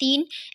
3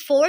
4